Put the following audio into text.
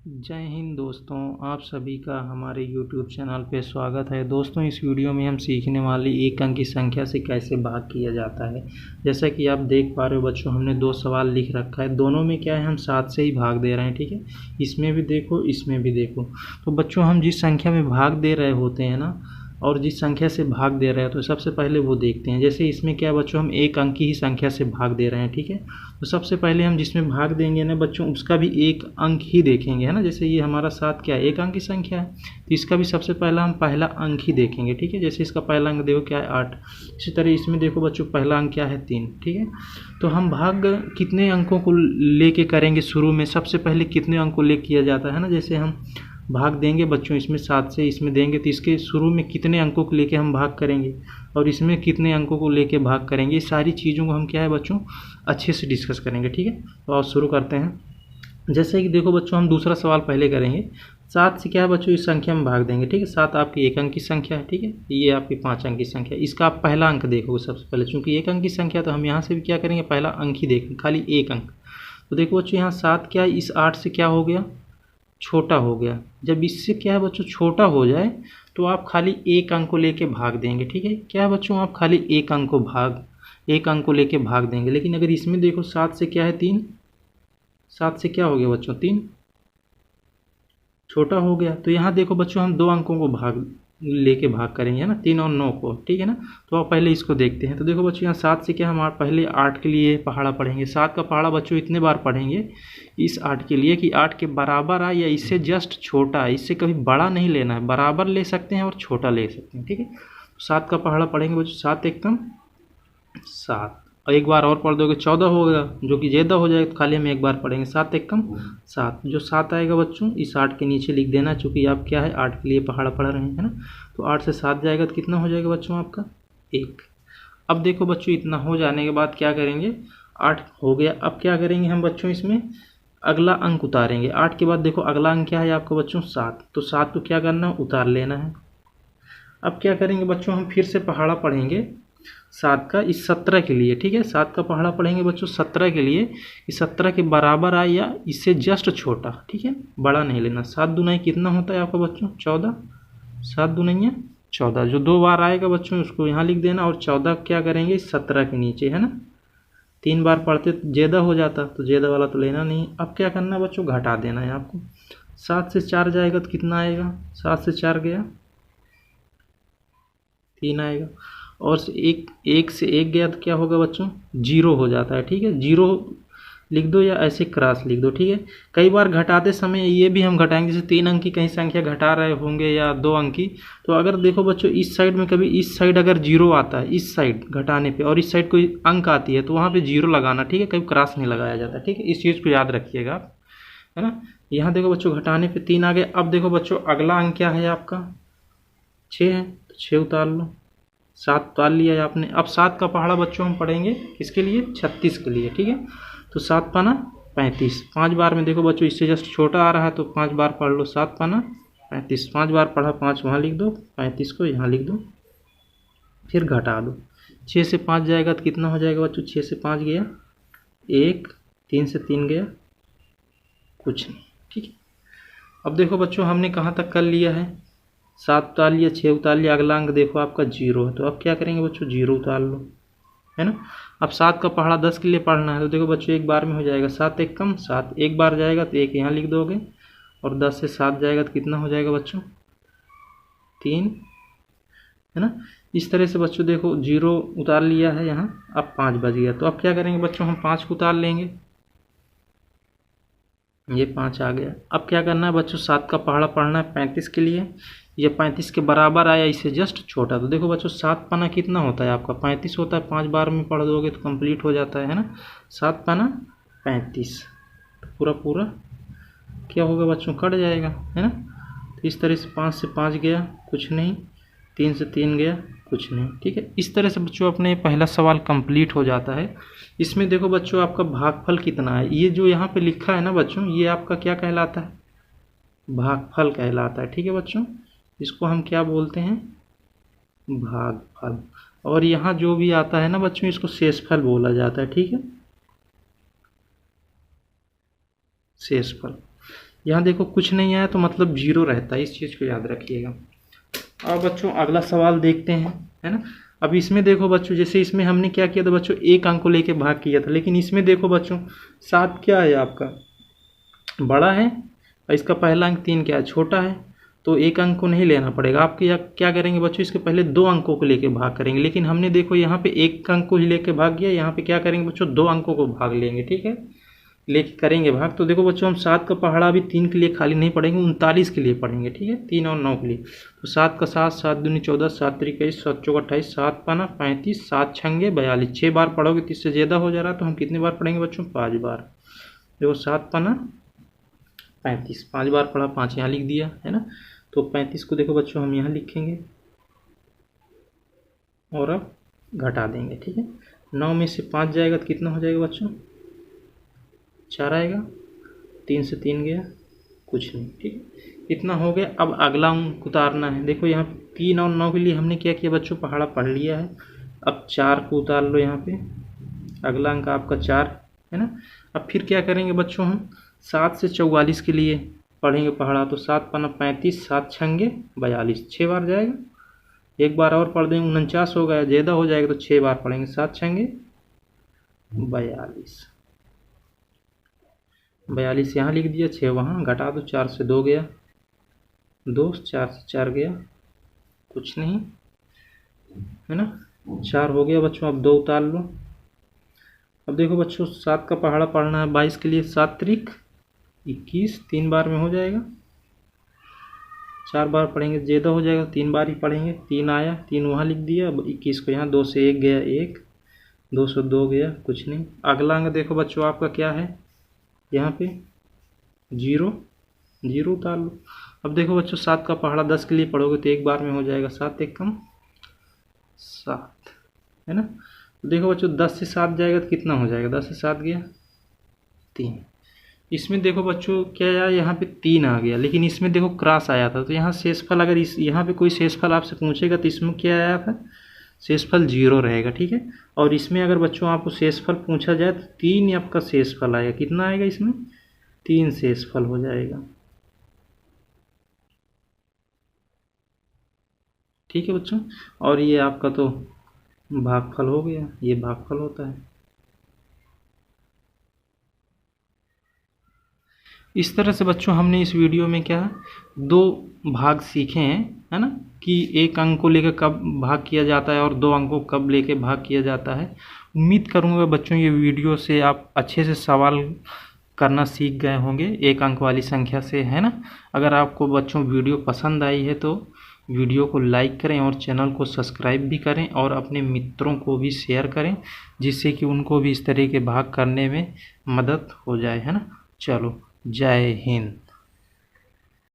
जय हिंद दोस्तों, आप सभी का हमारे YouTube चैनल पे स्वागत है। दोस्तों, इस वीडियो में हम सीखने वाली एक अंक की संख्या से कैसे भाग किया जाता है। जैसा कि आप देख पा रहे हो बच्चों, हमने दो सवाल लिख रखा है। दोनों में क्या है, हम 7 से ही भाग दे रहे हैं। ठीक है, इसमें भी देखो, इसमें भी देखो। तो बच्चों, हम जिस संख्या में भाग दे रहे होते हैं ना, और जिस संख्या से भाग दे रहे हैं, तो सबसे पहले वो देखते हैं। जैसे इसमें क्या बच्चों, हम एक अंक की ही संख्या से भाग दे रहे हैं। ठीक है, तो सबसे पहले हम जिसमें भाग देंगे ना बच्चों, उसका भी एक अंक ही देखेंगे, है ना। जैसे ये हमारा 7 क्या है, एक अंक की संख्या है, तो इसका भी सबसे पहला हम पहला अंक ही देखेंगे। ठीक है, जैसे इसका पहला अंक देखो क्या है, 8। इसी तरह इसमें देखो बच्चों, पहला अंक क्या है, 3। ठीक है, तो हम भाग कितने अंकों को लेके करेंगे शुरू में, सबसे पहले कितने अंक को ले किया जाता है ना। जैसे हम भाग देंगे बच्चों, इसमें 7 से इसमें देंगे, तो इसके शुरू में कितने अंकों को लेके हम भाग करेंगे और इसमें कितने अंकों को लेके भाग करेंगे, ये सारी चीज़ों को हम क्या है बच्चों, अच्छे से डिस्कस करेंगे। ठीक है, तो आप शुरू करते हैं। जैसे कि देखो बच्चों, हम दूसरा सवाल पहले करेंगे। 7 से क्या है बच्चों, इस संख्या में भाग देंगे। ठीक है, 7 आपकी एक अंक की संख्या है। ठीक है, ये आपकी 5 अंक की संख्या है। इसका आप पहला अंक देखोगे सबसे पहले, चूँकि एक अंक की संख्या, तो हम यहाँ से भी क्या करेंगे, पहला अंक ही देखेंगे, खाली एक अंक। तो देखो बच्चों, यहाँ 7 क्या है, इस 8 से क्या हो गया, छोटा हो गया। जब इससे क्या है बच्चों, छोटा हो जाए, तो आप खाली एक अंक को लेके भाग देंगे। ठीक है, क्या है बच्चों, आप खाली एक अंक को लेके भाग देंगे। लेकिन अगर इसमें देखो, 7 से क्या है, 3। 7 से क्या हो गया बच्चों, 3, छोटा हो गया। तो यहाँ देखो बच्चों, हम दो अंकों को लेके भाग करेंगे, है ना, 3 और 9 को। ठीक है ना, तो आप पहले इसको देखते हैं। तो देखो बच्चों, यहाँ 7 से क्या, हम पहले 8 के लिए पहाड़ा पढ़ेंगे। 7 का पहाड़ा बच्चों इतने बार पढ़ेंगे इस 8 के लिए कि 8 के बराबर आए या इससे जस्ट छोटा है। इससे कभी बड़ा नहीं लेना है, बराबर ले सकते हैं और छोटा ले सकते हैं। ठीक है, 7 का पहाड़ा पढ़ेंगे बच्चों, 7 एकम 7, और एक बार और पढ़ दोगे 14 होगा, जो कि ज़्यादा हो जाएगा, तो खाली हम एक बार पढ़ेंगे। 7 एकम 7, जो 7 आएगा बच्चों, इस 8 के नीचे लिख देना, चूँकि आप क्या है, 8 के लिए पहाड़ा पढ़ रहे हैं, है ना। तो 8 से 7 जाएगा तो कितना हो जाएगा बच्चों आपका, 1। अब देखो बच्चों, इतना हो जाने के बाद क्या करेंगे, 8 हो गया। अब क्या करेंगे हम बच्चों, इसमें अगला अंक उतारेंगे। 8 के बाद देखो अगला अंक क्या है आपका बच्चों, 7। तो 7 को क्या करना है, उतार लेना है। अब क्या करेंगे बच्चों, हम फिर से पहाड़ा पढ़ेंगे 7 का इस 17 के लिए। ठीक है, 7 का पहाड़ा पढ़ेंगे बच्चों 17 के लिए, इस 17 के बराबर आए या इससे जस्ट छोटा। ठीक है, बड़ा नहीं लेना। 7 दूनी कितना होता है आपका बच्चों, 14। 7 दूनी 14, जो 2 बार आएगा बच्चों उसको यहाँ लिख देना, और 14 क्या करेंगे, 17 के नीचे, है ना। 3 बार पढ़ते तो ज़्यादा हो जाता, तो ज़्यादा वाला तो लेना नहीं। अब क्या करना है बच्चों, घटा देना है आपको। 7 से 4 जाएगा तो कितना आएगा, 7 से 4 गया, 3 आएगा। और एक से 1 गया तो क्या होगा बच्चों, 0 हो जाता है। ठीक है, 0 लिख दो या ऐसे क्रॉस लिख दो। ठीक है, कई बार घटाते समय ये भी हम घटाएंगे, जैसे 3 अंक की कहीं संख्या घटा रहे होंगे या 2 अंक की, तो अगर देखो बच्चों, इस साइड में कभी इस साइड अगर 0 आता है, इस साइड घटाने पे, और इस साइड कोई अंक आती है, तो वहाँ पे 0 लगाना। ठीक है, कभी क्रॉस नहीं लगाया जाता। ठीक है, इस चीज़ को याद रखिएगा आप, है ना। यहाँ देखो बच्चों, घटाने पे 3 आ गए। अब देखो बच्चों, अगला अंक क्या है आपका, 6 है, तो 6 उतार लो। 7 उतार लिया है आपने। अब 7 का पहाड़ा बच्चों हम पढ़ेंगे किसके लिए, 36 के लिए। ठीक है, तो 7 पाना 35, 5 बार में देखो बच्चों, इससे जस्ट छोटा आ रहा है, तो 5 बार पढ़ लो। 7 पाना 35, 5 बार पढ़ा, 5 वहाँ लिख दो, 35 को यहाँ लिख दो, फिर घटा दो। 6 से 5 जाएगा तो कितना हो जाएगा बच्चों, 6 से 5 गया 1, 3 से 3 गया कुछ नहीं। ठीक है, अब देखो बच्चों, हमने कहाँ तक कर लिया है, 7 उतार लिया, 6 उतार लिया, अगला अंक देखो आपका 0 है। तो अब क्या करेंगे बच्चों, 0 उतार लो, है ना। अब 7 का पहाड़ा 10 के लिए पढ़ना है, तो देखो बच्चों, एक बार में हो जाएगा। 7 एकम 7, एक बार जाएगा तो 1 यहाँ लिख दोगे, और 10 से 7 जाएगा तो कितना हो जाएगा बच्चों, 3, है ना। इस तरह से बच्चों देखो, 0 उतार लिया है यहाँ, अब 5 बज गया। तो अब क्या करेंगे बच्चों, हम 5 को उतार लेंगे, ये 5 आ गया। अब क्या करना है बच्चों, 7 का पहाड़ा पढ़ना है 35 के लिए, ये 35 के बराबर आया, इससे जस्ट छोटा। तो देखो बच्चों, 7 पाना कितना होता है आपका, 35 होता है। 5 बार में पढ़ दोगे तो कंप्लीट हो जाता है ना। 7 पाना 35, तो पूरा पूरा क्या होगा बच्चों, कट जाएगा, है ना। तो इस तरह से 5 से 5 गया कुछ नहीं, 3 से 3 गया कुछ नहीं। ठीक है, इस तरह से बच्चों अपने पहला सवाल कंप्लीट हो जाता है। इसमें देखो बच्चों, आपका भागफल कितना है, ये जो यहाँ पे लिखा है ना बच्चों, ये आपका क्या कहलाता है, भागफल कहलाता है। ठीक है बच्चों, इसको हम क्या बोलते हैं, भागफल। और यहाँ जो भी आता है ना बच्चों, इसको शेषफल बोला जाता है। ठीक है, शेषफल। यहाँ देखो कुछ नहीं आया तो मतलब 0 रहता है, इस चीज़ को याद रखिएगा। अब बच्चों अगला सवाल देखते हैं, है ना। अब इसमें देखो बच्चों, जैसे इसमें हमने क्या किया था बच्चों, एक अंक को लेके भाग किया था, लेकिन इसमें देखो बच्चों 7 क्या है आपका बड़ा है और इसका पहला अंक 3 क्या है छोटा है, तो एक अंक को नहीं लेना पड़ेगा। आप क्या करेंगे बच्चों, इसके पहले 2 अंकों को लेके भाग करेंगे, लेकिन हमने देखो यहाँ पे एक अंक को ही लेके भाग गया, यहाँ पे क्या करेंगे बच्चों 2 अंकों को भाग लेंगे, ठीक है, लेके करेंगे भाग। तो देखो बच्चों हम 7 का पहाड़ा अभी 3 के लिए खाली नहीं पढ़ेंगे, 39 के लिए पढ़ेंगे, ठीक है, 3 और 9 के लिए। तो 7 का 7, 7 दूनी 14, 7 त्रिक 21, 7 चौक 28, 7 पाना 35, 7 छंगे 42, 6 बार पढ़ोगे तो इससे ज़्यादा हो जा रहा है, तो हम कितने बार पढ़ेंगे बच्चों 5 बार। देखो 7 पाना 35, 5 बार पढ़ा, 5 यहाँ लिख दिया, है ना। तो 35 को देखो बच्चों हम यहाँ लिखेंगे और अब घटा देंगे, ठीक है। 9 में से 5 जाएगा तो कितना हो जाएगा बच्चों 4 आएगा, 3 से 3 गया कुछ नहीं, ठीक है, इतना हो गया। अब अगला अंक उतारना है। देखो यहाँ 3 और 9 के लिए हमने क्या किया बच्चों पहाड़ा पढ़ लिया है। अब 4 को उतार लो यहाँ पे, अगला अंक आपका 4 है ना। अब फिर क्या करेंगे बच्चों हम 7 से 44 के लिए पढ़ेंगे पहाड़ा, तो 7 पाना 35, 7 छंगे 42, 6 बार जाएगा, एक बार और पढ़ देंगे 49 हो गया, ज़्यादा हो जाएगा तो 6 बार पढ़ेंगे, 7 छंगे 42, 42 यहाँ लिख दिया, 6 वहाँ, घटा दो, 4 से 2 गया 2, 4 से 4 गया कुछ नहीं, है ना, 4 हो गया बच्चों। अब 2 उतार लो। अब देखो बच्चों 7 का पहाड़ा पढ़ना है 22 के लिए, 7 त्रिक 21, 3 बार में हो जाएगा, 4 बार पढ़ेंगे ज़्यादा हो जाएगा, 3 बार ही पढ़ेंगे, 3 आया, 3 वहाँ लिख दिया। अब 21 को यहाँ 2 से 1 गया 1, 2 से 2 गया कुछ नहीं। अगला अंक देखो बच्चों आपका क्या है, यहाँ पे 0, 0 उतार लो। अब देखो बच्चों 7 का पहाड़ा 10 के लिए पढ़ोगे तो एक बार में हो जाएगा, 7 एक कम 7, है ना। तो देखो बच्चों 10 से 7 जाएगा तो कितना हो जाएगा, 10 से 7 गया 3। इसमें देखो बच्चों क्या आया, यहाँ पे 3 आ गया, लेकिन इसमें देखो क्रॉस आया था, तो यहाँ शेषफल अगर इस यहाँ पे कोई शेषफल आपसे पूछेगा तो इसमें क्या आया था, शेषफल 0 रहेगा, ठीक है। और इसमें अगर बच्चों आपको शेषफल पूछा जाए तो 3 आपका शेषफल आएगा, कितना आएगा इसमें 3 शेषफल हो जाएगा, ठीक है बच्चों। और ये आपका तो भागफल हो गया, ये भागफल होता है। इस तरह से बच्चों हमने इस वीडियो में क्या 2 भाग सीखे हैं, है ना, कि एक अंक को लेकर कब भाग किया जाता है और 2 अंकों को कब लेकर भाग किया जाता है। उम्मीद करूँगा बच्चों ये वीडियो से आप अच्छे से सवाल करना सीख गए होंगे एक अंक वाली संख्या से, है ना। अगर आपको बच्चों वीडियो पसंद आई है तो वीडियो को लाइक करें और चैनल को सब्सक्राइब भी करें और अपने मित्रों को भी शेयर करें, जिससे कि उनको भी इस तरह के भाग करने में मदद हो जाए, है ना। चलो जय हिंद।